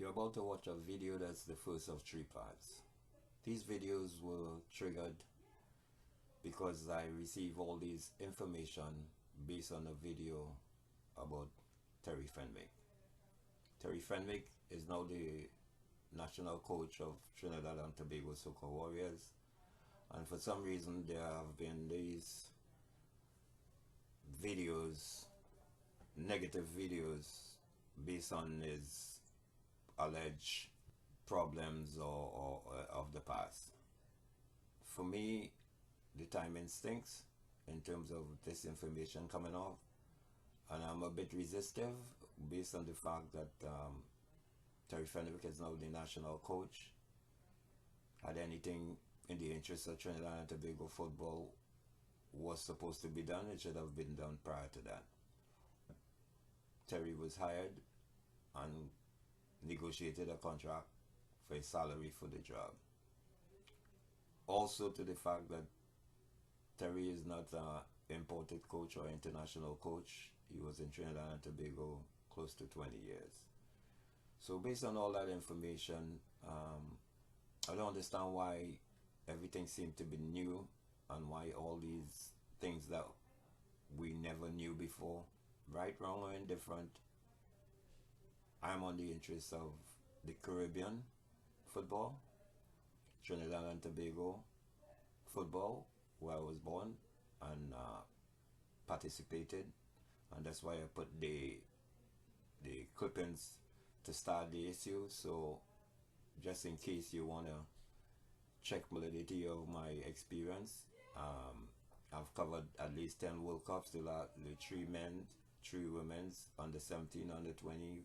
You're about to watch a video that's the first of 3 parts. These videos were triggered because I receive all these information based on a video about Terry Fenwick. Terry Fenwick is now the national coach of Trinidad and Tobago Soce Warriors, and for some reason there have been these videos, negative videos, based on his alleged problems or of the past. For me, the timing stinks in terms of this information coming off, and I'm a bit resistive based on the fact that Terry Fenwick is now the national coach. Had anything in the interest of Trinidad and Tobago football was supposed to be done, it should have been done prior to that. Terry was hired and negotiated a contract for a salary for the job. Also to the fact that Terry is not an imported coach or international coach. He was in Trinidad and Tobago close to 20 years. So based on all that information, I don't understand why everything seemed to be new and why all these things that we never knew before, right, wrong, or indifferent. I'm on the interest of the Caribbean football, Trinidad and Tobago football, where I was born and participated, and that's why I put the clippings to start the issue. So just in case you want to check validity of my experience, I've covered at least 10 World Cups, the 3 men, 3 women's, under 17, under 20,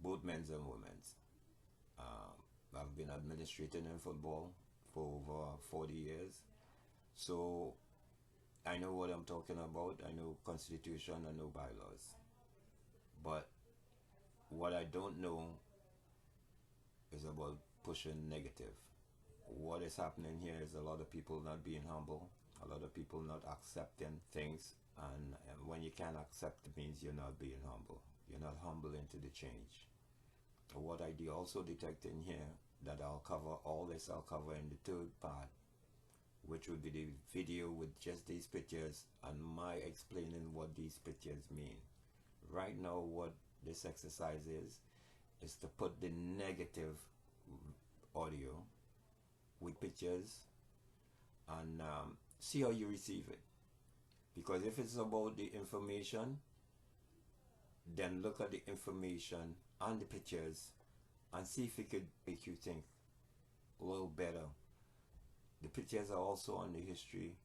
both men's and women's. I've been administrating in football for over 40 years. So I know what I'm talking about. I know constitution, I know bylaws. But what I don't know is about pushing negative. What is happening here is a lot of people not being humble, a lot of people not accepting things, and when you can't accept, it means you're not being humble. You're not humble into the change. What I also detect in here, that I'll cover all this, I'll cover in the 3rd part, which would be the video with just these pictures and my explaining what these pictures mean. Right now, what this exercise is to put the negative audio with pictures and see how you receive it. Because if it's about the information, then look at the information and the pictures and see if it could make you think a little better. The pictures are also on the history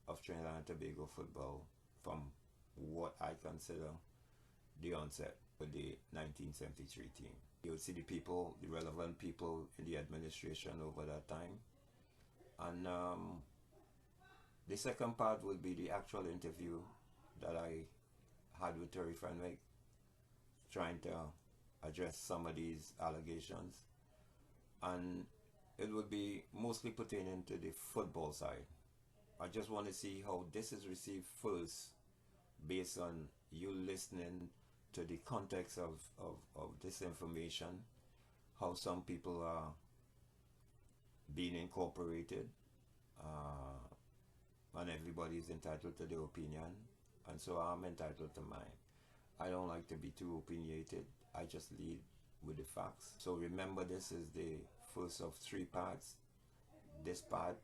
of Trinidad and Tobago football from what I consider the onset with the 1973 team. You'll see the people, the relevant people in the administration over that time. And the second part will be the actual interview that I had with Terry Fenwick, trying to address some of these allegations. And it would be mostly pertaining to the football side. I just want to see how this is received first, based on you listening to the context of this information, how some people are being incorporated, and everybody's entitled to their opinion, and so I'm entitled to mine. I don't like to be too opinionated. I just lead with the facts. So remember, this is the first of 3 parts. This part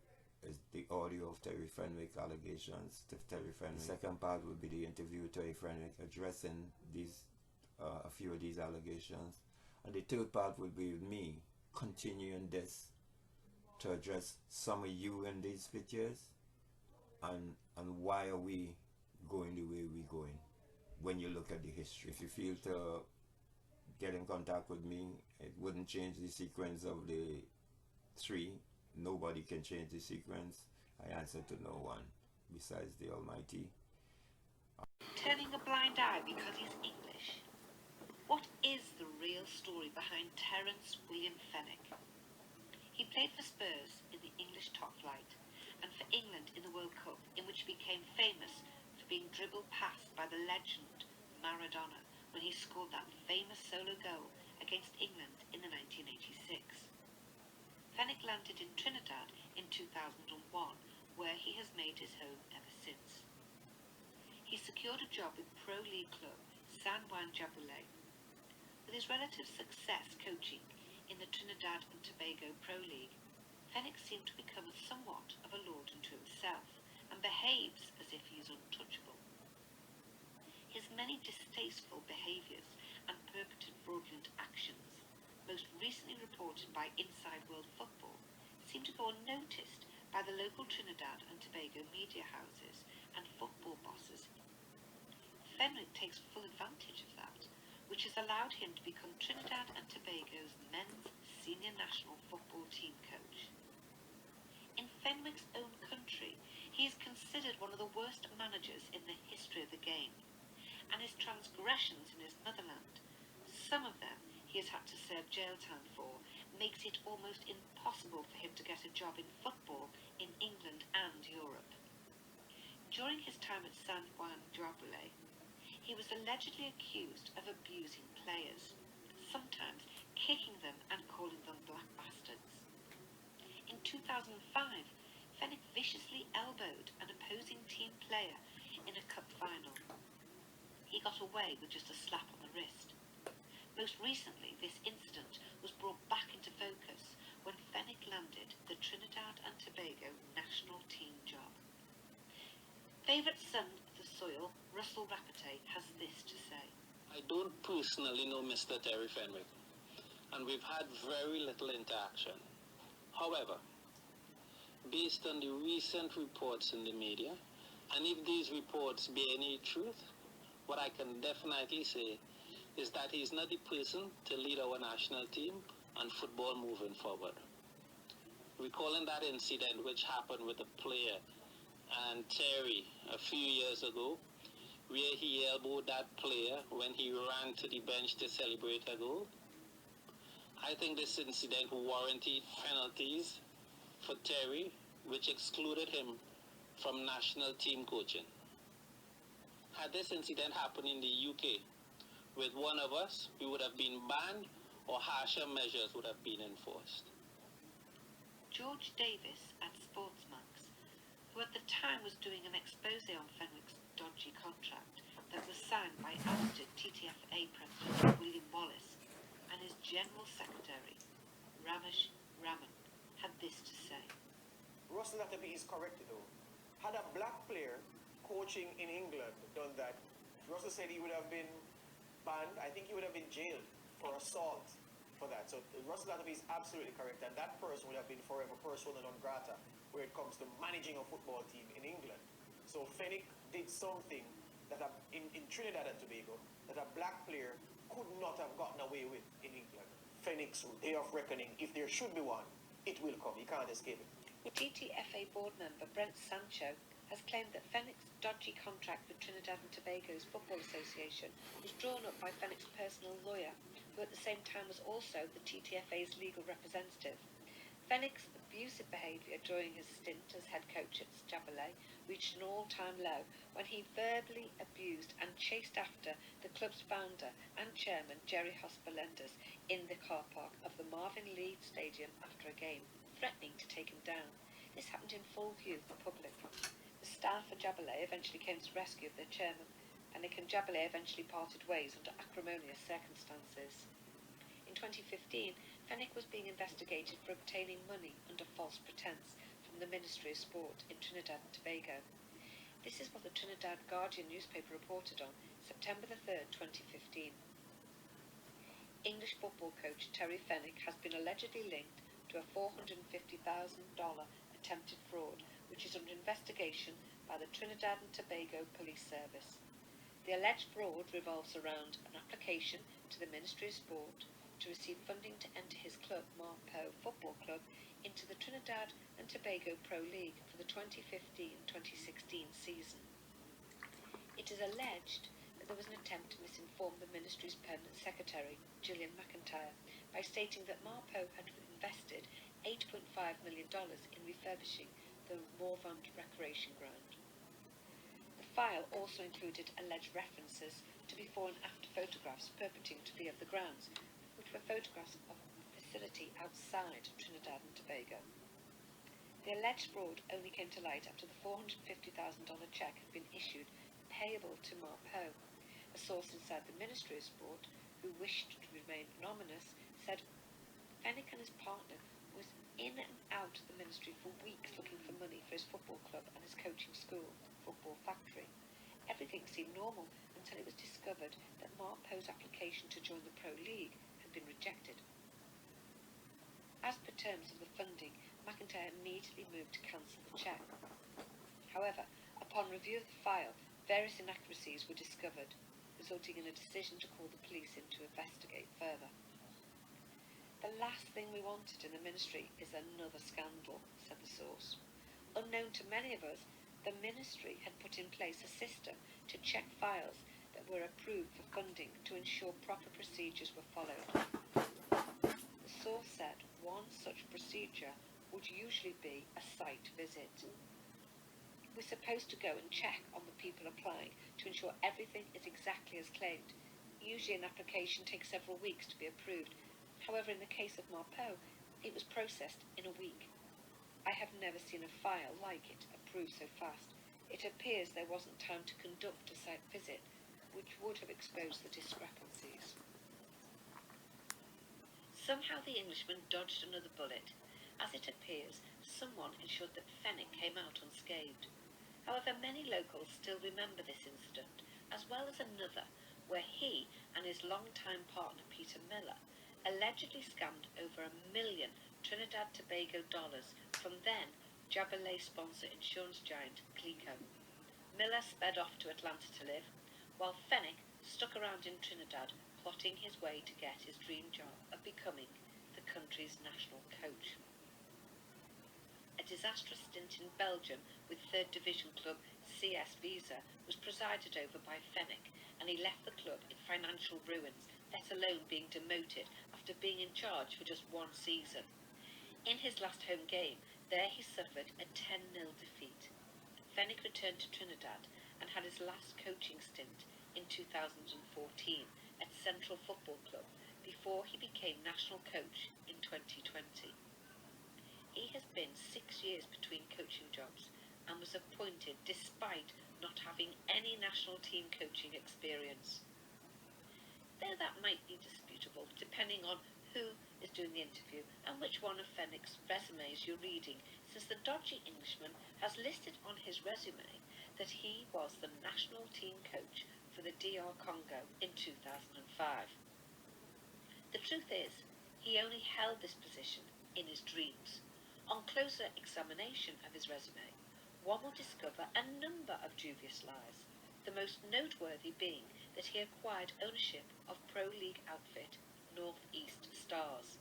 is the audio of Terry Fenwick allegations to Terry Fenwick. The second part will be the interview with Terry Fenwick addressing these a few of these allegations, and the 3rd part will be with me continuing this to address some of you in these pictures and why are we going the way we're going when you look at the history. If you feel to get in contact with me, it wouldn't change the sequence of the 3. Nobody can change the sequence. I answer to no one besides the Almighty. Turning a blind eye because he's English. What is the real story behind Terence William Fenwick? He played for Spurs in the English top flight and for England in the World Cup, in which he became famous for being dribbled past by the legend Maturana when he scored that famous solo goal against England in the 1986. Fenwick landed in Trinidad in 2001, where he has made his home ever since. He secured a job with Pro League club San Juan Jabulé. With his relative success coaching in the Trinidad and Tobago Pro League, Fenwick seemed to become somewhat of a lord unto himself, and behaves as if he is untouchable. His many distasteful behaviours and perpetrated fraudulent actions, most recently reported by Inside World Football, seem to go unnoticed by the local Trinidad and Tobago media houses and football bosses. Fenwick takes full advantage of that, which has allowed him to become Trinidad and Tobago's men's senior national football team coach. In Fenwick's own country, he is considered one of the worst managers in the history of the game, and his transgressions in his motherland, some of them he has had to serve jail time for, makes it almost impossible for him to get a job in football in England and Europe. During his time at San Juan Jabulé, he was allegedly accused of abusing players, sometimes kicking them and calling them black bastards. In 2005, Fenwick viciously elbowed an opposing team player in a cup final. He got away with just a slap on the wrist. Most recently, this incident was brought back into focus when Fenwick landed the Trinidad and Tobago national team job. Favourite son of the soil, Russell Rapate, has this to say. I don't personally know Mr. Terry Fenwick, and we've had very little interaction. However, based on the recent reports in the media, and if these reports bear any truth, what I can definitely say is that he's not the person to lead our national team and football moving forward. Recalling that incident which happened with a player and Terry a few years ago, where he elbowed that player when he ran to the bench to celebrate a goal, I think this incident warranted penalties for Terry, which excluded him from national team coaching. Had this incident happened in the UK with one of us, we would have been banned or harsher measures would have been enforced. George Davis at Sportsmax, who at the time was doing an expose on Fenwick's dodgy contract that was signed by ousted T.T.F.A President William Wallace and his General Secretary, Ramesh Raman, had this to say. Russell Rapate is correct though. Had a black player coaching in England done that, Russell said he would have been banned. I think he would have been jailed for assault for that. So Russell Rapate is absolutely correct, and that person would have been forever persona non grata where it comes to managing a football team in England. So Fenwick did something that in Trinidad and Tobago that a black player could not have gotten away with in England. Fenwick's day of reckoning, if there should be one, it will come. He can't escape it. T.T.F.A board member Brent Sancho has claimed that Fenwick's dodgy contract with Trinidad and Tobago's Football Association was drawn up by Fenwick's personal lawyer, who at the same time was also the T.T.F.A's legal representative. Fenwick's abusive behaviour during his stint as head coach at Jabulé reached an all-time low when he verbally abused and chased after the club's founder and chairman Jerry Hospelendas in the car park of the Marvin Lee Stadium after a game, threatening to take him down. This happened in full view of the public. The staff at Jabulé eventually came to the rescue of their chairman. Fenwick and Jabulé eventually parted ways under acrimonious circumstances. In 2015, Fenwick was being investigated for obtaining money under false pretence from the Ministry of Sport in Trinidad and Tobago. This is what the Trinidad Guardian newspaper reported on September the 3rd, 2015. English football coach Terry Fenwick has been allegedly linked to a $450,000 attempted fraud, which is under investigation by the Trinidad and Tobago Police Service. The alleged fraud revolves around an application to the Ministry of Sport to receive funding to enter his club, Marpo Football Club, into the Trinidad and Tobago Pro League for the 2015-2016 season. It is alleged that there was an attempt to misinform the Ministry's permanent secretary, Gillian McIntyre, by stating that Marpo had invested $8.5 million in refurbishing the Morvant recreation ground. The file also included alleged references to before and after photographs purporting to be of the grounds, which were photographs of a facility outside Trinidad and Tobago. The alleged fraud only came to light after the $450,000 cheque had been issued payable to Marpeau. A source inside the Ministry of Sport, who wished to remain anonymous, said Fenwick and his partner was in and out of the ministry for weeks looking for money for his football club and his coaching school, Football Factory. Everything seemed normal until it was discovered that Marpeau's application to join the Pro League had been rejected. As per terms of the funding, McIntyre immediately moved to cancel the cheque. However, upon review of the file, various inaccuracies were discovered, resulting in a decision to call the police in to investigate further. The last thing we wanted in the ministry is another scandal, said the source. Unknown to many of us, the ministry had put in place a system to check files that were approved for funding to ensure proper procedures were followed. The source said one such procedure would usually be a site visit. We're supposed to go and check on the people applying to ensure everything is exactly as claimed. Usually an application takes several weeks to be approved. However, in the case of Marpeau, it was processed in a week. I have never seen a file like it approved so fast. It appears there wasn't time to conduct a site visit, which would have exposed the discrepancies. Somehow the Englishman dodged another bullet. As it appears, someone ensured that Fenwick came out unscathed. However, many locals still remember this incident, as well as another, where he and his longtime partner Peter Miller allegedly scammed over $1 million Trinidad Tobago dollars from then Jabalay sponsor insurance giant Glico. Miller sped off to Atlanta to live, while Fenwick stuck around in Trinidad plotting his way to get his dream job of becoming the country's national coach. A disastrous stint in Belgium with 3rd Division club CS Visa was presided over by Fenwick, and he left the club in financial ruins, let alone being demoted after being in charge for just one season. In his last home game, there he suffered a 10-0 defeat. Fenwick returned to Trinidad and had his last coaching stint in 2014 at Central Football Club before he became national coach in 2020. He has been 6 years between coaching jobs and was appointed despite not having any national team coaching experience. Though that might be disputable depending on who is doing the interview and which one of Fenwick's resumes you're reading, since the dodgy Englishman has listed on his resume that he was the national team coach for the DR Congo in 2005. The truth is, he only held this position in his dreams. On closer examination of his resume, one will discover a number of dubious lies, the most noteworthy being that he acquired ownership of Pro League outfit Northeast Stars.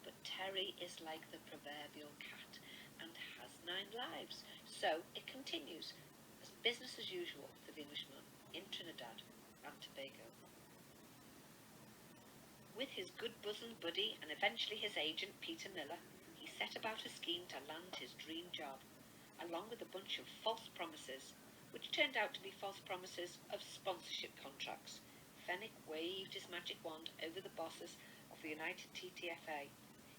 But Terry is like the proverbial cat and has 9 lives, so it continues as business as usual for the Englishman in Trinidad and Tobago. With his good bosom buddy and eventually his agent Peter Miller, he set about a scheme to land his dream job, along with a bunch of false promises, which turned out to be false promises of sponsorship contracts. Fenwick waved his magic wand over the bosses of the United T.T.F.A.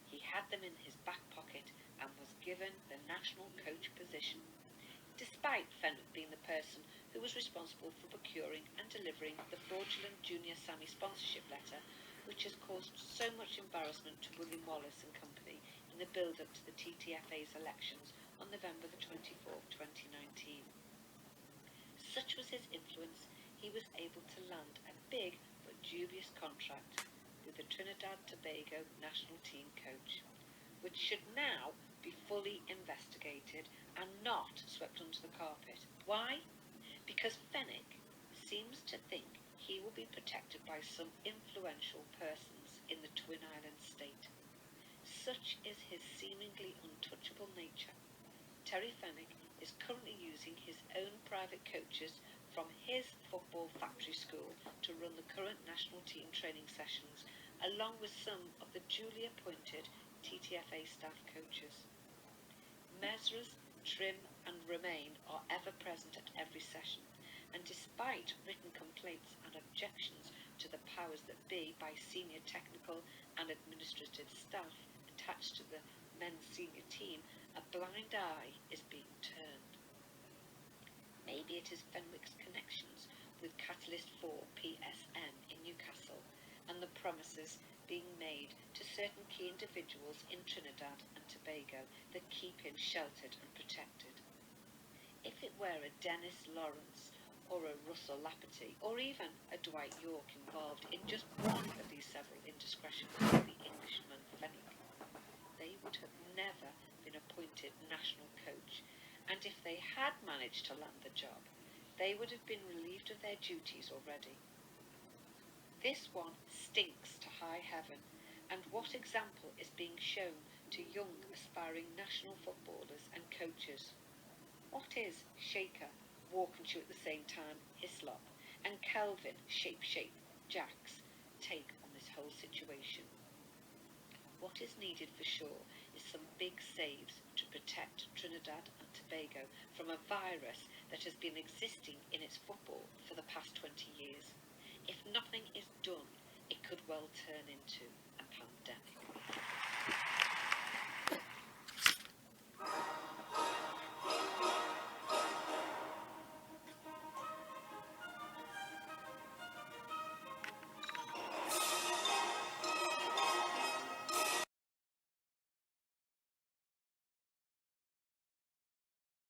He had them in his back pocket and was given the national coach position, despite Fenwick being the person who was responsible for procuring and delivering the fraudulent Junior Sammy sponsorship letter, which has caused so much embarrassment to William Wallace and Company in the build-up to the T.T.F.A's elections on November the 24th, 2019. Such was his influence, he was able to land a big but dubious contract with the Trinidad Tobago national team coach, which should now be fully investigated and not swept under the carpet. Why? Because Fenwick seems to think he will be protected by some influential persons in the Twin Islands state. Such is his seemingly untouchable nature. Terry Fenwick is currently using his own private coaches from his Football Factory school to run the current national team training sessions, along with some of the duly appointed T.T.F.A staff coaches. Mesras, Trim and Romain are ever present at every session, and despite written complaints and objections to the powers that be by senior technical and administrative staff attached to the men's senior team, a blind eye is being turned. Maybe it is Fenwick's connections with Catalyst 4 PSN in Newcastle and the promises being made to certain key individuals in Trinidad and Tobago that keep him sheltered and protected. If it were a Dennis Lawrence or a Russell Laperty or even a Dwight York involved in just one of these several indiscretions of the Englishman Fenwick, they would have never been appointed national coach, and if they had managed to land the job, they would have been relieved of their duties already. This one stinks to high heaven, and what example is being shown to young aspiring national footballers and coaches? What is Shaker, walk and chew at the same time, Hislop, and Kelvin, shape, Jack's take on this whole situation? What is needed for sure is some big saves to protect Trinidad and Tobago from a virus that has been existing in its football for the past 20 years. If nothing is done, it could well turn into a pandemic.